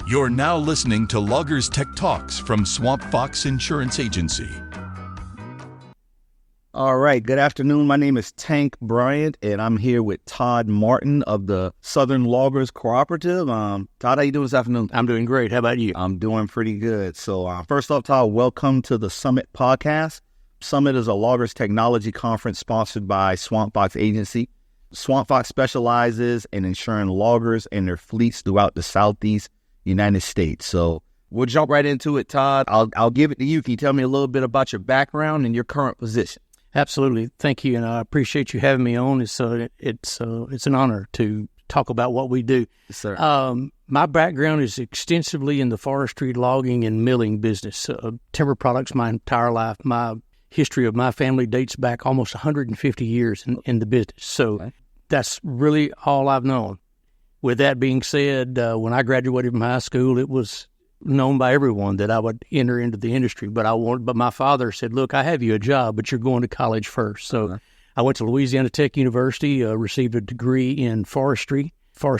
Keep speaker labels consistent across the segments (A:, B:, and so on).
A: You're now listening to Loggers Tech Talks from Swamp Fox Insurance Agency.
B: All right. Good afternoon. My name is Tank Bryant, and I'm here with Todd Martin of the Southern Loggers Cooperative. Todd, how you doing this afternoon?
C: I'm doing great. How about you?
B: I'm doing pretty good. So first off, Todd, welcome to the Summit podcast. Summit is a loggers technology conference sponsored by Swamp Fox Agency. Swamp Fox specializes in insuring loggers and their fleets throughout the Southeast United States. So we'll jump right into it, Todd. I'll give it to you. Can you tell me a little bit about your background and your current position?
C: Absolutely. Thank you, and I appreciate you having me on. It's an honor to talk about what we do.
B: Yes, sir.
C: My background is extensively in the forestry, logging, and milling business. Timber products my entire life. My history of my family dates back almost 150 years in the business. So okay. That's really all I've known. With that being said, when I graduated from high school, it was known by everyone that I would enter into the industry. But my father said, "Look, I have you a job, but you're going to college first." So I went to Louisiana Tech University, received a degree in forestry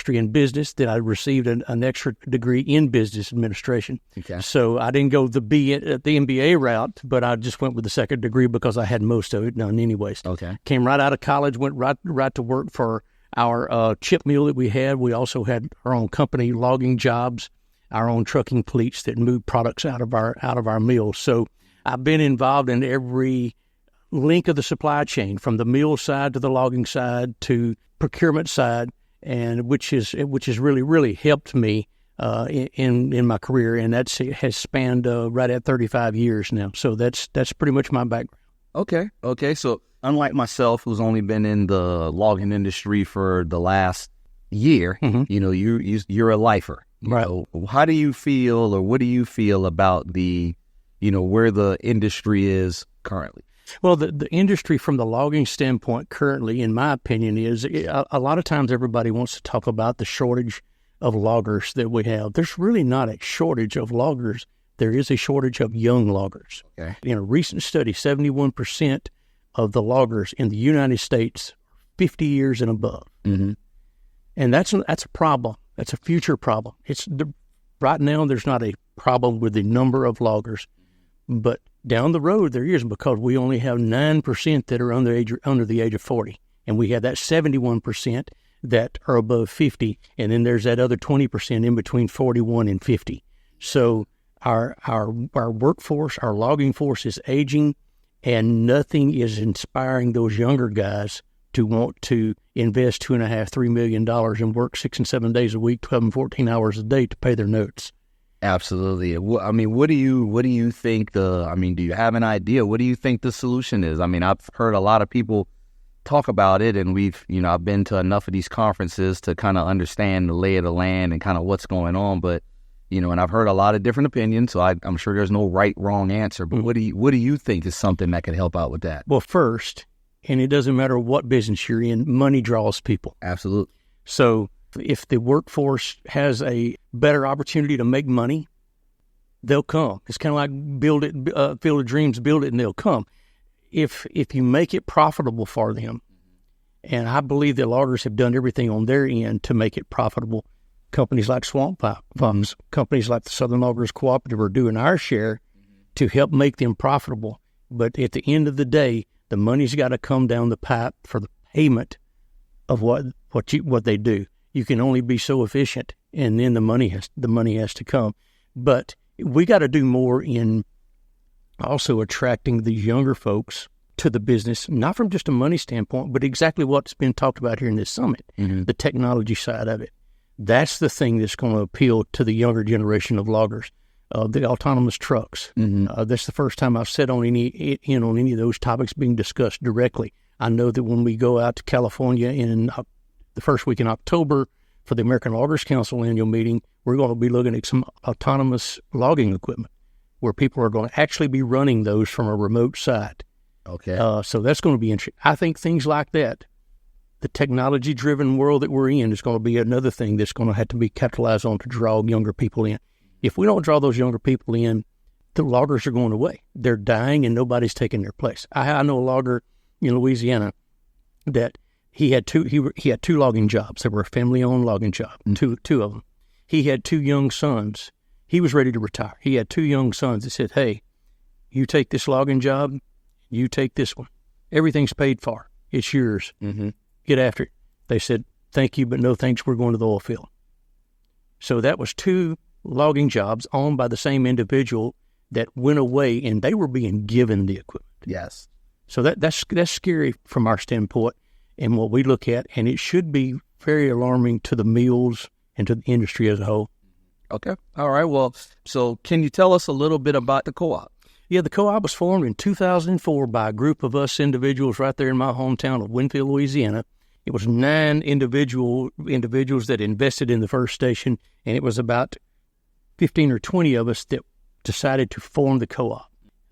C: and business. Then I received an extra degree in business administration. Okay. So I didn't go the MBA route, but I just went with the second degree because I had most of it done anyways.
B: Okay. Came
C: right out of college, went right to work for our chip mill that we had. We also had our own company logging jobs, our own trucking fleets that moved products out of our mills. So I've been involved in every link of the supply chain, from the mill side to the logging side to procurement side, and which has really, really helped me in my career, and has spanned right at 35 years now. So that's pretty much my background.
B: Okay. So unlike myself, who's only been in the logging industry for the last year, you're a lifer.
C: Right.
B: So how do you feel, or what do you feel about where the industry is currently?
C: Well, the industry from the logging standpoint currently, in my opinion, is a lot of times everybody wants to talk about the shortage of loggers that we have. There's really not a shortage of loggers. There is a shortage of young loggers. Okay. In a recent study, 71% of the loggers in the United States are 50 years and above. Mm-hmm. And that's a problem. That's a future problem. Right now, there's not a problem with the number of loggers, but down the road there is, because we only have 9% that are under the age of 40, and we have that 71% that are above 50, and then there's that other 20% in between 41 and 50. So our workforce, our logging force is aging, and nothing is inspiring those younger guys to want to invest $2.5–3 million and work 6 and 7 days a week, 12 and 14 hours a day to pay their notes.
B: Absolutely. I mean, what do you think do you have an idea? What do you think the solution is? I mean, I've heard a lot of people talk about it, and I've been to enough of these conferences to kind of understand the lay of the land and kind of what's going on. But, and I've heard a lot of different opinions, so I'm sure there's no right, wrong answer. But what do you think is something that could help out with that?
C: Well, first, and it doesn't matter what business you're in, money draws people.
B: Absolutely.
C: So if the workforce has a better opportunity to make money, they'll come. It's kind of like Field of Dreams, build it and they'll come. If you make it profitable for them, and I believe that loggers have done everything on their end to make it profitable. Companies like Swamp Fox, companies like the Southern Loggers Cooperative are doing our share to help make them profitable. But at the end of the day, the money's got to come down the pipe for the payment of what they do. You can only be so efficient, and then the money has to come. But we got to do more in also attracting these younger folks to the business, not from just a money standpoint, but exactly what's been talked about here in this summit, the technology side of it. That's the thing that's going to appeal to the younger generation of loggers. The autonomous trucks. That's the first time I've said on any of those topics being discussed directly. I know that when we go out to California in the first week in October for the American Loggers Council annual meeting, we're going to be looking at some autonomous logging equipment where people are going to actually be running those from a remote site.
B: Okay.
C: So that's going to be interesting. I think things like that, the technology-driven world that we're in, is going to be another thing that's going to have to be capitalized on to draw younger people in. If we don't draw those younger people in, the loggers are going away. They're dying, and nobody's taking their place. I know a logger in Louisiana that he had two logging jobs. They were a family-owned logging job, two of them. He had 2 young sons. He was ready to retire. He had 2 young sons that said, hey, you take this logging job, you take this one. Everything's paid for. It's yours.
B: Mm-hmm.
C: Get after it. They said, thank you, but no thanks. We're going to the oil field. So that was 2 logging jobs owned by the same individual that went away, and they were being given the equipment.
B: Yes.
C: So that's scary from our standpoint and what we look at, and it should be very alarming to the mills and to the industry as a whole.
B: Okay. All right. Well, so can you tell us a little bit about the co-op?
C: Yeah, the co-op was formed in 2004 by a group of us individuals right there in my hometown of Winfield, Louisiana. It was 9 individuals that invested in the first station, and it was about 15 or 20 of us that decided to form the co-op.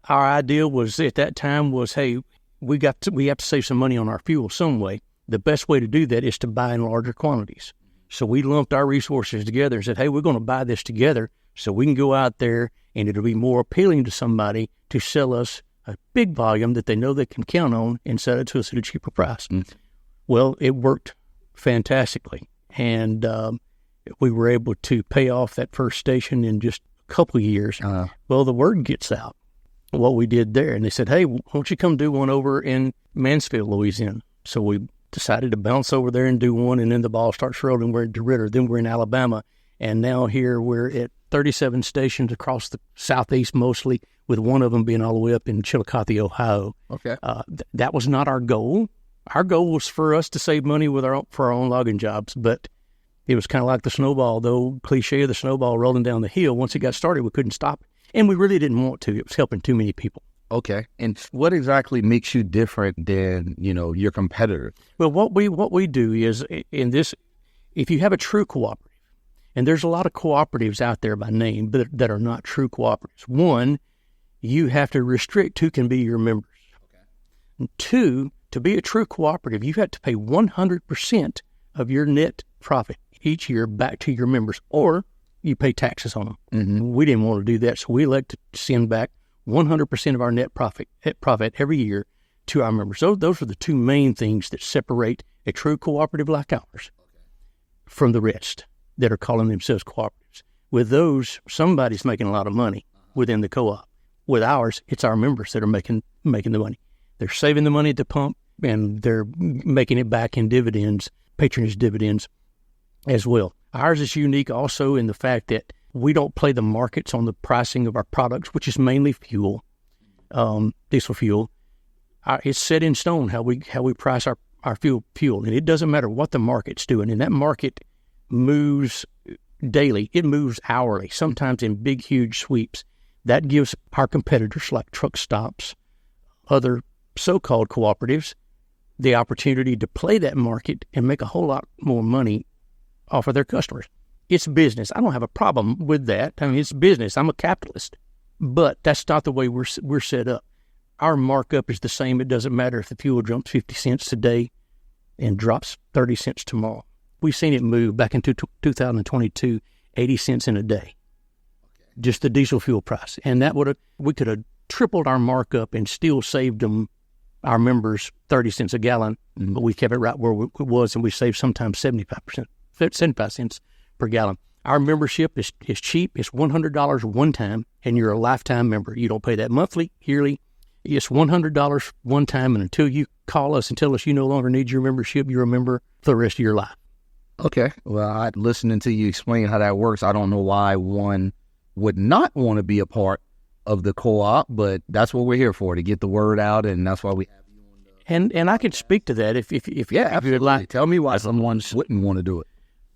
C: Our idea was at that time was, hey, we have to save some money on our fuel some way. The best way to do that is to buy in larger quantities. So we lumped our resources together and said, hey, we're going to buy this together so we can go out there and it'll be more appealing to somebody to sell us a big volume that they know they can count on and sell it to us at a cheaper price. Mm-hmm. Well, it worked fantastically. And we were able to pay off that first station in just a couple of years. Well, the word gets out what we did there. And they said, hey, why don't you come do one over in Mansfield, Louisiana? So we decided to bounce over there and do one, and then the ball starts rolling. We're in DeRidder, then we're in Alabama, and now here we're at 37 stations across the southeast mostly, with one of them being all the way up in Chillicothe, Ohio.
B: Okay.
C: That was not our goal. Our goal was for us to save money for our own logging jobs, but it was kind of like the snowball, the old cliche of the snowball rolling down the hill. Once it got started, we couldn't stop it, and we really didn't want to. It was helping too many people.
B: Okay. And what exactly makes you different than, your competitor?
C: Well, what we do is in this, if you have a true cooperative, and there's a lot of cooperatives out there by name that are not true cooperatives. 1, you have to restrict who can be your members. Okay. 2, to be a true cooperative, you have to pay 100% of your net profit each year back to your members, or you pay taxes on them. Mm-hmm. We didn't want to do that, so we elected to send back 100% of our net profit every year to our members. So those are the 2 main things that separate a true cooperative like ours from the rest that are calling themselves cooperatives. With those, somebody's making a lot of money within the co-op. With ours, it's our members that are making the money. They're saving the money at the pump, and they're making it back in dividends, patronage dividends as well. Ours is unique also in the fact that we don't play the markets on the pricing of our products, which is mainly fuel, diesel fuel. It's set in stone how we price our fuel, and it doesn't matter what the market's doing. And that market moves daily. It moves hourly, sometimes in big, huge sweeps. That gives our competitors like truck stops, other so-called cooperatives, the opportunity to play that market and make a whole lot more money off of their customers. It's business. I don't have a problem with that. I mean, it's business. I'm a capitalist. But that's not the way we're set up. Our markup is the same. It doesn't matter if the fuel jumps 50 cents today and drops 30 cents tomorrow. We've seen it move back into 2022, 80 cents in a day. Just the diesel fuel price. And we could have tripled our markup and still saved them, our members, 30 cents a gallon. Mm-hmm. But we kept it right where it was, and we saved sometimes 75 cents per gallon. Our membership is cheap. It's $100 one time, and you're a lifetime member. You don't pay that monthly, yearly. It's $100 one time, and until you call us and tell us you no longer need your membership, you're a member for the rest of your life.
B: Okay. Well, listening to you explain how that works, I don't know why one would not want to be a part of the co-op, but that's what we're here for, to get the word out, and that's why we have you on the...
C: And I can speak to that if
B: absolutely.
C: you'd like.
B: Tell me why someone wouldn't want to do it.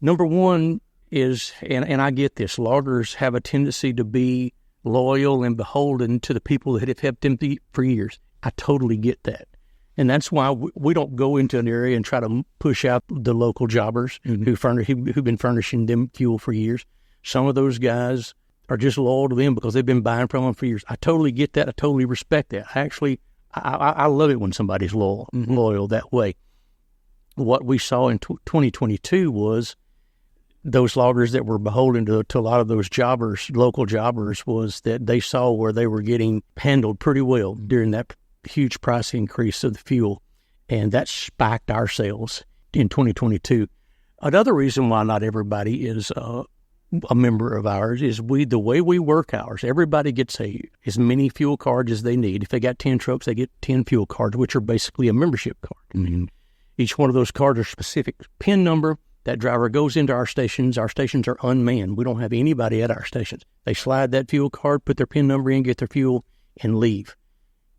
C: Number one is, and I get this, loggers have a tendency to be loyal and beholden to the people that have helped them for years. I totally get that. And that's why we don't go into an area and try to push out the local jobbers who've been furnishing them fuel for years. Some of those guys are just loyal to them because they've been buying from them for years. I totally get that. I totally respect that. I love it when somebody's loyal that way. What we saw in 2022 was those loggers that were beholden to a lot of those jobbers, local jobbers, was that they saw where they were getting handled pretty well during that huge price increase of the fuel, and that spiked our sales in 2022. Another reason why not everybody is a member of ours is the way we work ours, everybody gets as many fuel cards as they need. If they got 10 trucks, they get 10 fuel cards, which are basically a membership card. Mm-hmm. Each one of those cards are specific PIN number. That driver goes into our stations. Our stations are unmanned. We don't have anybody at our stations. They slide that fuel card, put their PIN number in, get their fuel, and leave.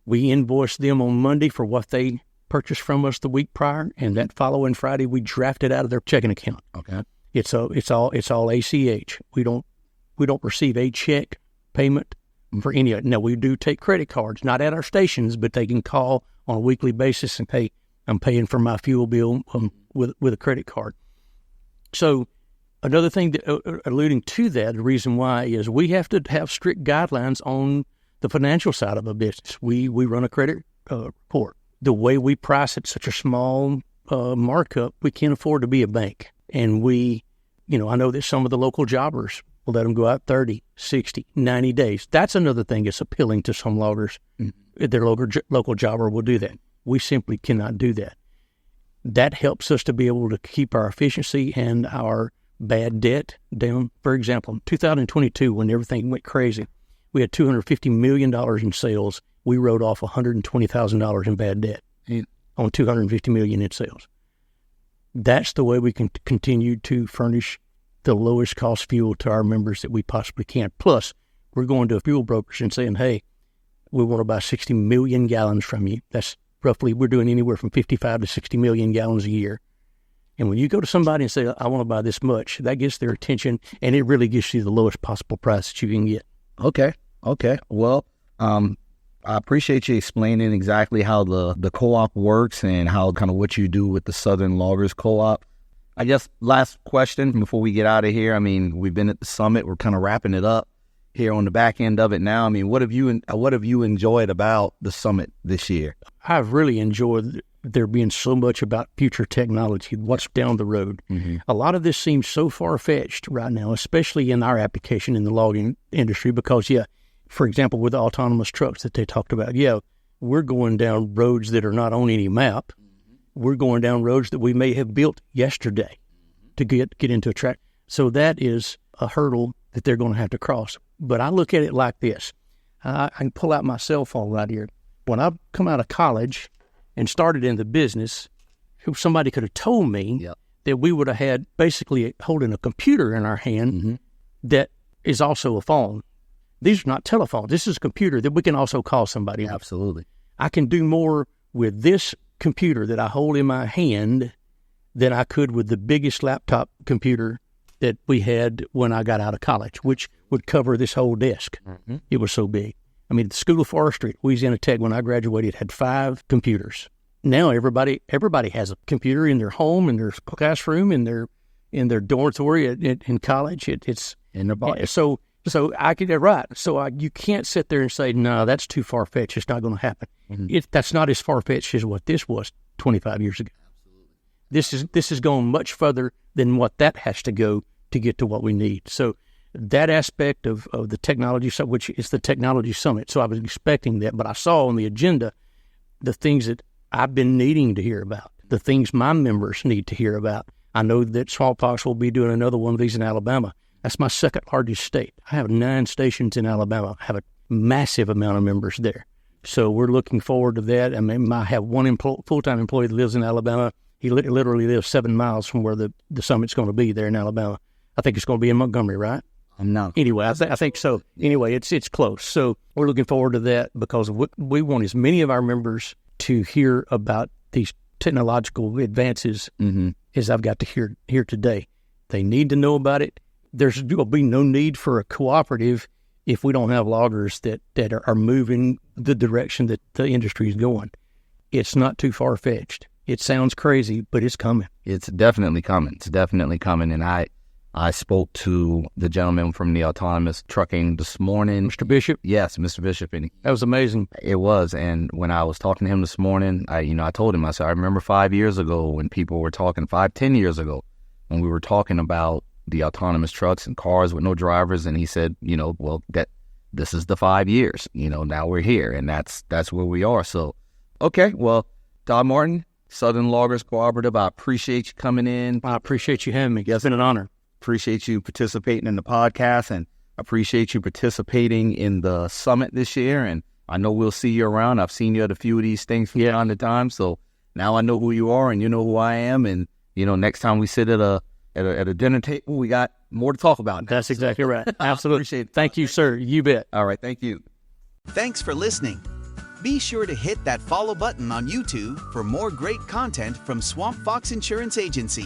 C: We invoice them on Monday for what they purchased from us the week prior, and that following Friday we draft it out of their checking account.
B: Okay.
C: It's all ACH. We don't receive a check payment for any of it. Now, we do take credit cards, not at our stations, but they can call on a weekly basis and pay. I'm paying for my fuel bill with a credit card. So another thing that, alluding to that, the reason why is we have to have strict guidelines on the financial side of a business. We run a credit report. The way we price at such a small markup, we can't afford to be a bank. And I know that some of the local jobbers will let them go out 30, 60, 90 days. That's another thing that's appealing to some loggers. Mm-hmm. Their local jobber will do that. We simply cannot do that. That helps us to be able to keep our efficiency and our bad debt down. For example, in 2022, when everything went crazy, we had $250 million in sales. We wrote off $120,000 in bad debt on $250 million in sales. That's the way we can continue to furnish the lowest cost fuel to our members that we possibly can. Plus, we're going to fuel brokers and saying, hey, we want to buy 60 million gallons from you. That's roughly, we're doing anywhere from 55 to 60 million gallons a year. And when you go to somebody and say, I want to buy this much, that gets their attention, and it really gives you the lowest possible price that you can get.
B: Okay. Well, I appreciate you explaining exactly how the co-op works and how kind of what you do with the Southern Loggers Co-op. I guess last question before we get out of here. I mean, we've been at the summit. We're kind of wrapping it up here on the back end of it now. I mean, what have you enjoyed about the summit this year?
C: I've really enjoyed there being so much about future technology, what's down the road. Mm-hmm. A lot of this seems so far-fetched right now, especially in our application in the logging industry, because, for example, with the autonomous trucks that they talked about, we're going down roads that are not on any map. Mm-hmm. We're going down roads that we may have built yesterday to get into a track. So that is a hurdle that they're going to have to cross. But I look at it like this. I can pull out my cell phone right here. When I come out of college and started in the business, somebody could have told me that we would have had basically holding a computer in our hand that is also a phone. These are not telephones. This is a computer that we can also call somebody with.
B: Absolutely.
C: I can do more with this computer that I hold in my hand than I could with the biggest laptop computer that we had when I got out of college, which would cover this whole desk. Mm-hmm. It was so big. I mean, the School of Forestry at Louisiana Tech, when I graduated, had 5 computers. Now everybody has a computer in their home, in their classroom, in their dormitory in college. It's
B: in their body.
C: So I get it right. So you can't sit there and say, no, that's too far-fetched. It's not going to happen. Mm-hmm. That's not as far-fetched as what this was 25 years ago. Absolutely. This is going much further than what that has to go to get to what we need. So that aspect of the technology, which is the technology summit. So I was expecting that, but I saw on the agenda the things that I've been needing to hear about, the things my members need to hear about. I know that Swamp Fox will be doing another one of these in Alabama. That's my second largest state. I have 9 stations in Alabama. I have a massive amount of members there. So we're looking forward to that. I mean, I have one full-time employee that lives in Alabama. He literally lives 7 miles from where the summit's going to be there in Alabama. I think it's going to be in Montgomery, right?
B: No.
C: Anyway, I think so. Anyway, it's close. So we're looking forward to that because we want as many of our members to hear about these technological advances as I've got to hear today. They need to know about it. There will be no need for a cooperative if we don't have loggers that are moving the direction that the industry is going. It's not too far-fetched. It sounds crazy, but it's coming.
B: It's definitely coming. And I spoke to the gentleman from the autonomous trucking this morning.
C: Mr. Bishop?
B: Yes, Mr. Bishop. And
C: that was amazing.
B: It was. And when I was talking to him this morning, I told him, I said, I remember 5 years ago when people were talking, 10 years ago, when we were talking about the autonomous trucks and cars with no drivers. And he said, this is the 5 years, now we're here. And that's where we are. So, okay, well, Todd Martin, Southern Loggers Cooperative, I appreciate you coming in.
C: I appreciate you having me. It's been an honor.
B: appreciate you participating in the podcast, and appreciate you participating in the summit this year. And I know we'll see you around. I've seen you at a few of these things from time to time. So now I know who you are and you know who I am. And, next time we sit at a dinner table, we got more to talk about.
C: That's exactly right. Absolutely.
B: Appreciate it.
C: Thank you, sir. You bet.
B: All right. Thank you.
D: Thanks for listening. Be sure to hit that follow button on YouTube for more great content from Swamp Fox Insurance Agency.